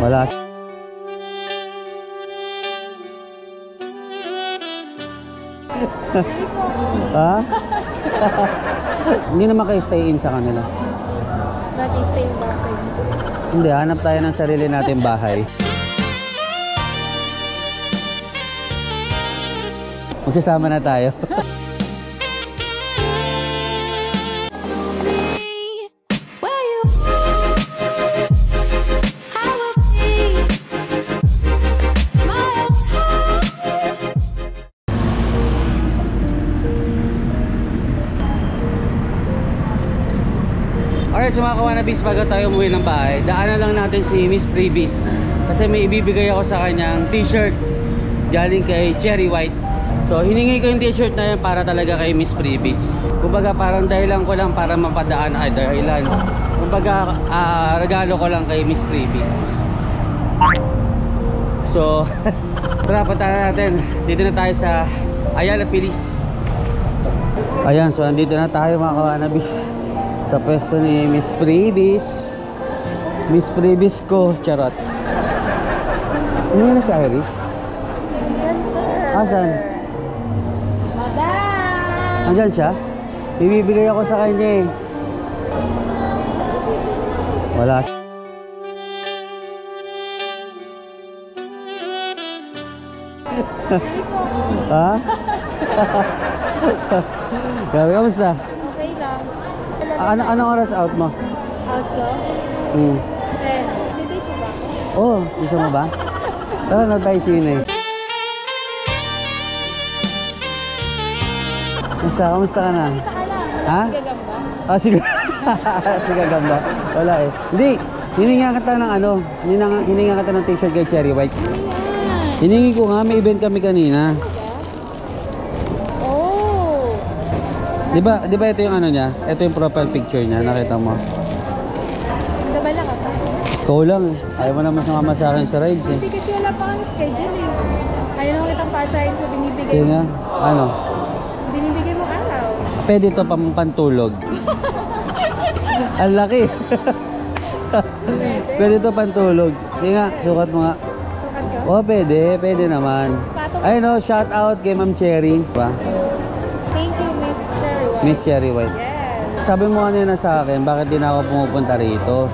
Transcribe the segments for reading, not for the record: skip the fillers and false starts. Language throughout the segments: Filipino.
Wala. Ha? Hindi naman kayo stay in sa kanila. Dati stay in bahay. Hindi, hanap tayo ng sarili natin bahay. Magsasama na tayo. Alright, so mga kawanabis, bago tayo umuwi ng bahay, daanan lang natin si Miss Freebies kasi may ibibigay ako sa kanyang t-shirt galing kay Cherry White. So hiningi ko yung t-shirt na yan para talaga kay Miss Freebies. Kumbaga parang dahilan ko lang para mapadaan, dahilan. Kumbaga regalo ko lang kay Miss Freebies. So tara, punta natin. Dito na tayo sa Ayala Pilis. Ayan, so andito na tayo mga kawanabis sa pwesto ni Miss Freebies. Miss Freebies ko, charot. Ano na si Iris? Yan, sir. Asan? Madam! Andyan siya? Ibibigay ako sa kanya eh. Wala. Ha? Grabe, kamusta? Okay lang. Anong oras out mo? Out ko? 10. Dito ko ba? Oh, gusto mo ba? Tara na tayo sine. Kamusta ka na? Isa ka lang. Ha? Gagamba? Ah, sige. Sige, gamba. Wala eh. Hindi, hininga kita ng ano, hininga kita ng t-shirt kay Cherry White. Ano yan? Hiningi ko nga, may event kami kanina. Oh! Di ba ito yung ano niya? Ito yung profile picture niya, nakita mo. Gabala ka pa? Ikaw lang eh. Ayaw mo naman sumama sa akin sa rides eh. Hindi kasi wala pa kang schedule eh. Ayaw naman kitang pasahin so binibigay Kaya nga, ano? Binibigay mo araw. Pwede ito pantulog. Ang laki. Pwede ito pantulog. Kaya nga, sukat mo nga. Sukat ka? Oh, pwede naman. Ayun o, shout out kay Ma'am Cherry. Diba? Thank you, Miss Cherry White. Miss Cherry White. Yes. Sabi mo kanina sa akin, bakit di na ako pumupunta rito?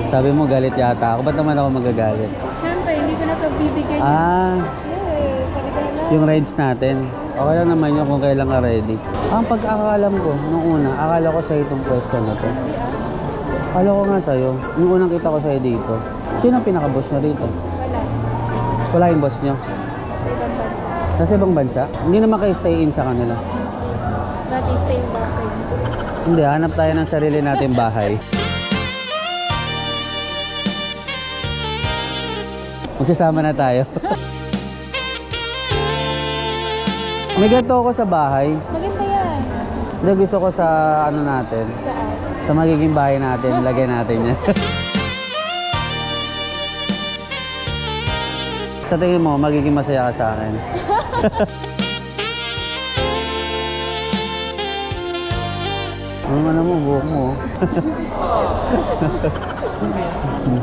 Sabi mo galit yata ako. Ba't naman ako magagalit? Siyempre, hindi ko na ito bibigay. Ah, Yes, sabi ko na. yung rides natin. Okay lang naman yun kung kailan ka ready. Ang pagkakaalam ko, nung una, akala ko sa'yo itong pwesto na to. Akala ko nga sa'yo. Yung unang kita ko sa'yo dito. Sino ang pinaka-boss na rito? Wala. Wala yung boss nyo? Sa ibang bansa. Nasa ibang bansa? Hindi naman kayo stay in sa kanila. Dati stay in bahay. Hindi, hanap tayo ng sarili natin bahay. Magsasama na tayo. May ganito ako sa bahay. Maganda yan. Hindi, gusto ko sa ano natin. Saan? Sa magiging bahay natin, lagay natin yan. Sa tingin mo, magiging masaya ka sa akin. Ano mo, buhok mo.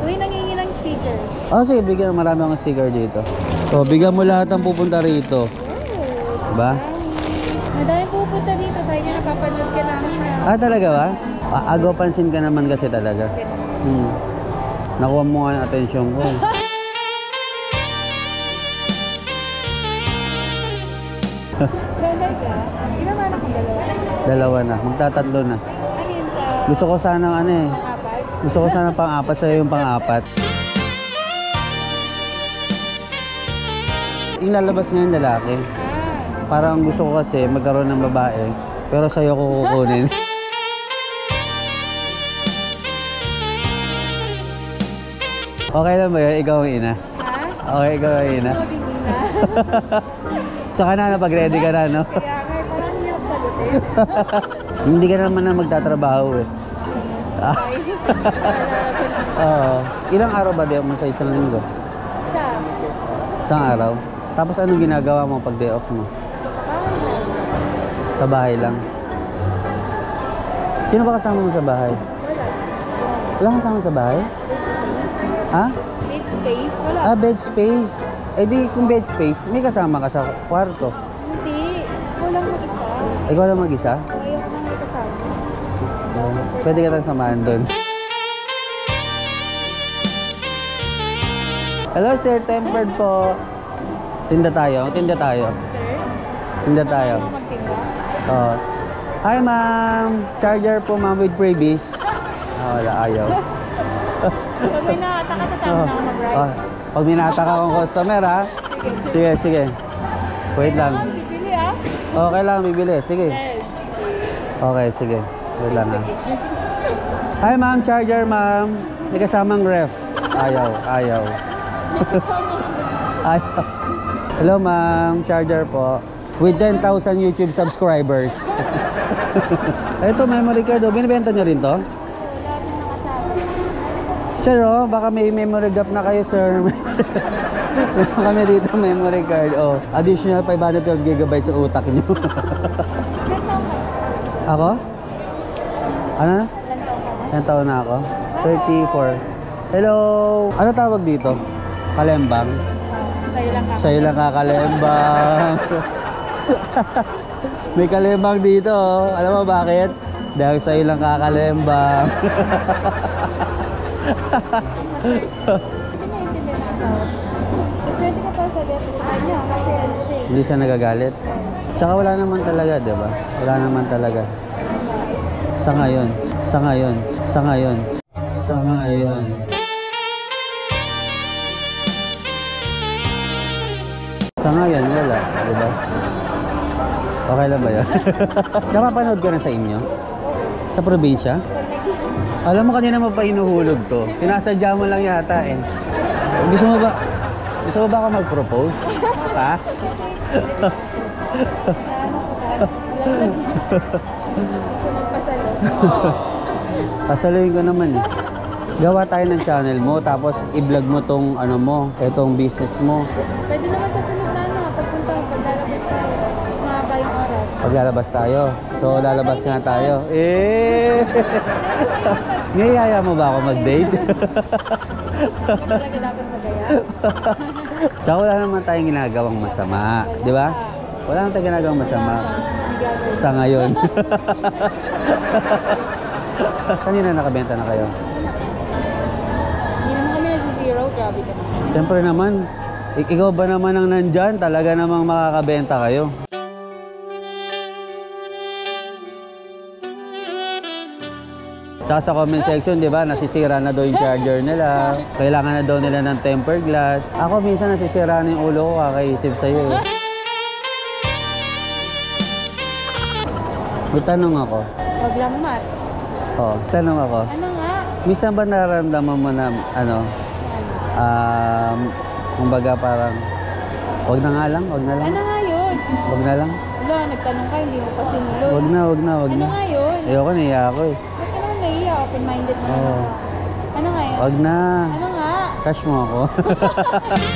Uy, nangingi ng sticker. Oh, sige, bigyan. Marami akong sticker dito. So, bigyan mo lahat ng pupunta rito. Diba? Madami pupunta dito. Tayo na napapanood ka namin. Ah, talaga ba? Agaw pansin ka naman kasi talaga. Nakuha mo nga yung atensyon ko. Talaga? Ilan man akong dalawa? Dalawa na. Magtatatlo na. Ano yun sa Gusto ko sanang ano eh. apat? Gusto ko sanang pang-apat. Sa'yo yung pang-apat. Yung lalabas ngayon lalaki. Parang gusto ko kasi magkaroon ng babae. Pero sa'yo ko kukunin. Okay lang ba yun? Ikaw ang ina? Ha? Okay, ikaw ang ina. Sorry, Nina. Saka na, pag ready ka na, no? Kaya nga, parang hirap sagutin. Hindi ka naman na magtatrabaho eh. Oo. Ilang araw ba day off mo sa isang linggo? Sa Isang araw? Tapos anong ginagawa mo pag day off mo? Sa bahay lang. Sino ba kasama mo sa bahay? wala. Wala kasama sa bahay? Ha? Bed space? Wala. Ah, bed space. Eh di kung bed space, may kasama ka sa kwarto. Hindi. Walang mag-isa. Ikaw lang mag-isa? Ayaw ko nang may kasama. Pwede ka tayong samahan doon. Hello sir, tempered po. Tinda tayo, tinda tayo. Sir? Tinda tayo. Ano magtinda? Oh. Hi ma'am, charger po ma'am with freebies. Wala, ayaw. Pag may nakataka sa tama na ako mag-ride. Pag minataka akong customer ha. Sige, sige. Wait lang. Bibili ah. Okay lang, bibili. Sige. Yes. Okay, sige. Wait lang ha. Hi ma'am, charger ma'am. May kasamang ref. Ayaw, ayaw. Ayaw. Hello ma'am, charger po. With 10,000 YouTube subscribers. Ito, memory card. Binibenta nyo rin to? Wala akong nakasama. Sir, oh, baka may memory gap na kayo, sir. Meron kami dito memory card. Oh, additional 512 GB sa utak nyo. Ilan taon ka? Ako? Ano na? Ilan taon ka na? Ilang taon na ako? 34. Hello! Ano tawag dito? Kalembang? Sa'yo lang ka. Sa'yo lang kakalembang. May kalembang dito, oh. Alam mo bakit? Dahil sa'yo lang kakalembang. Hindi naiintindihan ng asawa. Swerte ka pa sa dito sa kanya kasi ano siya eh. Hindi siya nagagalit. Tsaka wala naman talaga, di ba? Wala naman talaga. Sa ngayon. Sa ngayon. Sa ngayon. Sa ngayon. Sa ngayon, wala. Di ba? Okay lang ba yun? Napapanood ka na sa inyo? Sa probinsya? Alam mo kanina mo pa inuhulog to. Sinasadya mo lang yata eh. Gusto mo ba ako mag-propose? Ha? Gusto magpasalo. Pasaluhin ko naman eh. Gawa tayo ng channel mo, tapos i-vlog mo tong ano mo, etong business mo. Pwede naman sa sunod na ano, pagpunta ko, paglalabas tayo. Mas mahaba yung oras. Paglalabas tayo. So, lalabas nga tayo. Eh! Ngayaya mo ba ako mag-date? Hindi talaga dapat magaya. Tsaka wala naman tayong ginagawang masama. Di ba? Wala naman tayong ginagawang masama. Sa ngayon. Kanina nakabenta na kayo? Hindi naman kami nasa zero, grabe ka naman. Siyempre naman, ikaw ba naman ang nandyan? Talaga namang makakabenta kayo. Tsaka sa comment section, di ba, nasisira na daw yung charger nila. Kailangan na daw nila ng tempered glass. Ako minsan nasisira na yung ulo ko, kakaisip sa'yo eh. May tanong ako. Wag lamat. Oh, tanong ako. Ano nga? Minsan ba nararamdaman mo na, kumbaga parang, wag na nga lang, wag na lang. Ano nga yun? Wag na lang. Wala, nagtanong ka, hindi mo pa sinulog. Wag na, wag na, wag Ano na. nga yun? Ayoko, naiya ako eh. Ba't ka naman naiya? Open-minded naman Oo. ako. Ano nga yun? Wag na. Ano nga? Crush mo ako. Ano?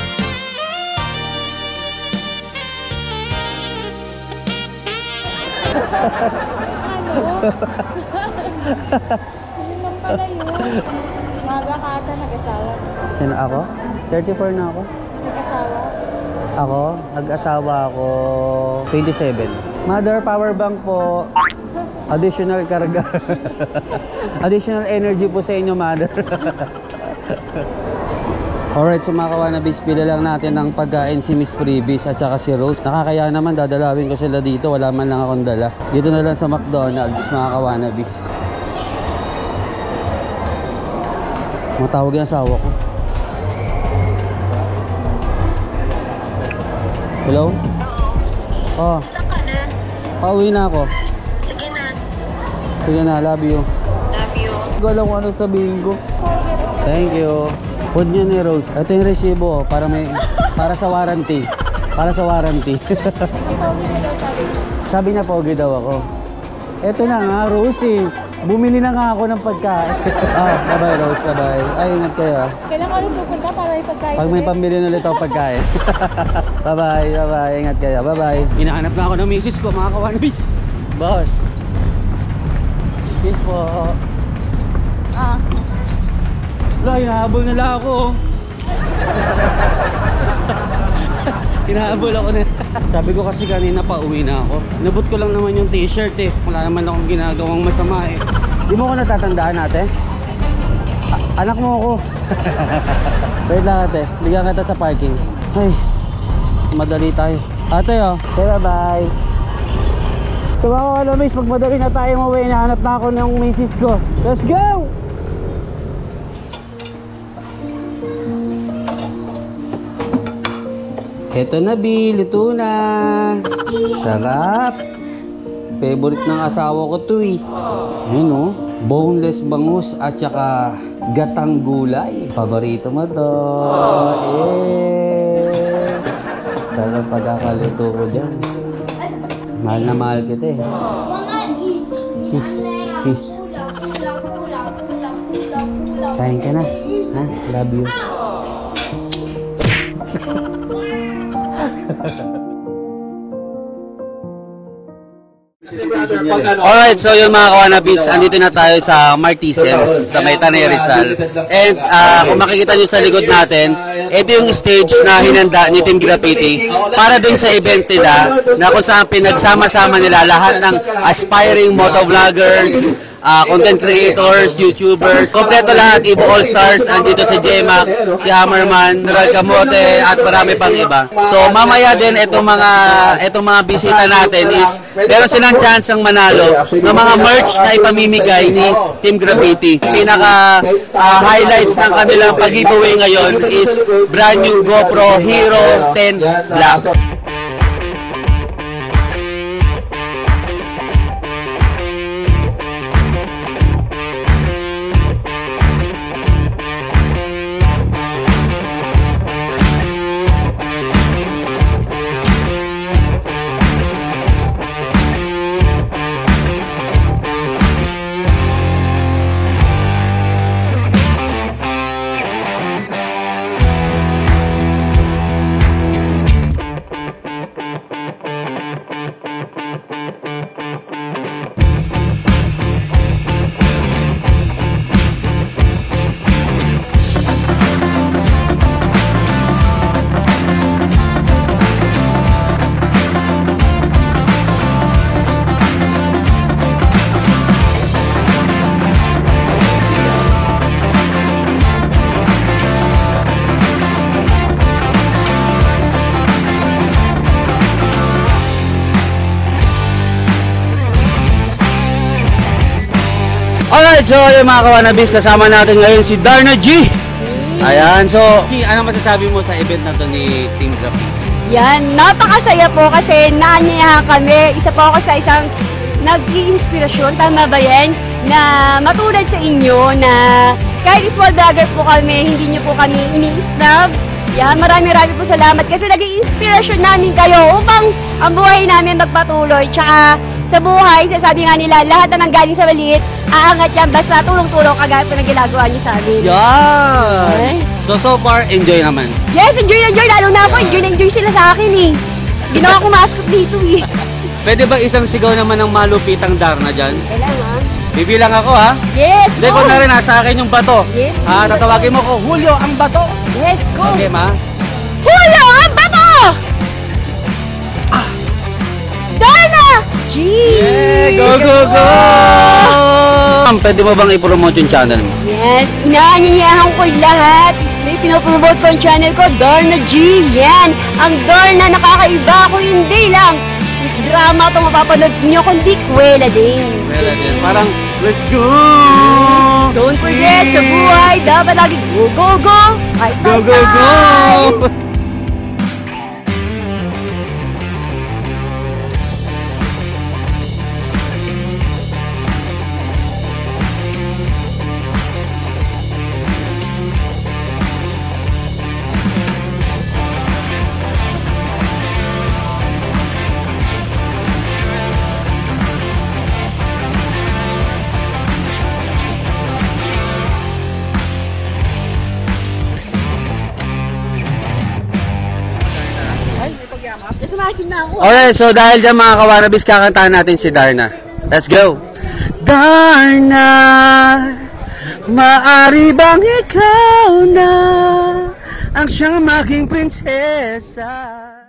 Hindi naman pala yun. Maga ka ata nag-asawa. Sino ako? 34 na ako. Nag-asawa? Ako, nag-asawa ako 27. Mother, power bank po. Additional karga. Additional energy po sa inyo, mother. Alright, so mga kawanabis, pila lang natin ng pagkain si Miss Freebies at saka si Rose. Nakakaya naman, dadalawin ko sila dito. Wala man lang akong dala. Dito na lang sa McDonald's, mga kawanabis. Matawag yung asawa ko. Hello? Oh. Saan ka na? Pauwi na ako. Sige na. Sige na, love you. Love you. Hindi ko alam kung ano sabihin ko. Thank you. Food niya ni Rose. Ito yung resibo, para sa warranty. Para sa warranty. Ang pogi mo daw sabi mo. Sabi niya pogi daw ako. Ito na nga, Rose eh. Bumili na nga ako ng pagkain. Bye-bye Rose, bye-bye. Ay, ingat kayo ah. Kailan ka ulit pupunta para ipagkain Pag may pambili na ulit ako pagkain. Bye-bye, bye-bye. Ingat kayo. Bye-bye. Hinahanap na ako ng misis ko, mga kawanabis. Boss. Excuse po. Wala, hinahabol nila ako. Hinahabol ako na. Sabi ko kasi kanina pa uwi na ako. Inabot ko lang naman yung t-shirt eh. Wala naman akong ginagawang masama eh. Di mo ko natatandaan ate? Anak mo ako. Wait lang ate, bigyan kita sa parking. Ay, madali tayo. Ate oh, bye bye. Tumawa ko na miss, pag madali na tayo mawin, nahanap na ako ng misis ko. Let's go! Eto na B, luto na. Sarap. Favorite ng asawa ko to eh. Yun oh, boneless bangus at saka gatang gulay. Paborito mo to. Sarap pagkakaluto ko dyan. Mahal na mahal kita eh. Kiss, kiss. Kain ka na. Ha? Love you. Alright, so yung mga kawanabis, andito na tayo sa Martisems, sa may Tanay Rizal. And kung makikita nyo sa likod natin, ito yung stage na hinanda ni Team Graffiti para dun sa event nila na kung saan pinagsama-sama nila lahat ng aspiring motovloggers, content creators, YouTubers, kompleto lahat, Evo All-Stars, andito si J-Mac, si Hammerman, Ral Camote, at marami pang iba. So mamaya din itong mga bisita natin is meron silang chance ang manalo ng mga merch na ipamimigay ni Team Graffiti. Pinaka highlights ng kanilang pag-giveaway ngayon is brand new GoPro Hero 10 Black. Alright, so yung mga kawanabis, kasama natin ngayon si Darna G. Ayan, so ano masasabi mo sa event na to ni Team Graffiti? Yan, napakasaya po kasi naanyayahan kami. Isa po ako sa isang nag-iinspirasyon, tama ba yan? Na matulad sa inyo na kahit small vlogger po kami, hindi nyo po kami ini-snub. Yan, marami-rami po salamat kasi nag-iinspirasyon namin kayo upang ang buhay namin magpatuloy. Tsaka sa buhay, sasabi nga nila, lahat na nanggaling sa maliit, aangat yan basta tulong-tulong kagaya po na ginagawa nyo sa amin. Yan! Okay? So far, enjoy naman. Yes, enjoy. Lalo na ako, enjoy sila sa akin eh. Ginawa ko mascot dito eh. Pwede ba isang sigaw naman ng malupitang Darna dyan? Kailangan. Bibilang ako ha? Yes, Hindi ko na rin nasa akin yung bato. Yes, tatawagin mo ko, Julio ang bato. Yes, go. Okay ma? Julio ang bato! Darna! G! Yeah, go! Pwede mo bang i-promote yung channel mo? Yes, inaanyayahan ko yung lahat. May pinopromote ko ang channel ko, Darna G. Yan, ang Darna nakakaiba ko, hindi lang drama ito mapapanood nyo, kundi kwela din. Parang, let's go! Don't forget, sa buhay, dapat lagi go! Go! Alright, so dahil dyan mga kawanabis, kakantahan natin si Darna. Let's go! Darna, Maari bang ikaw na ang siyang maging prinsesa?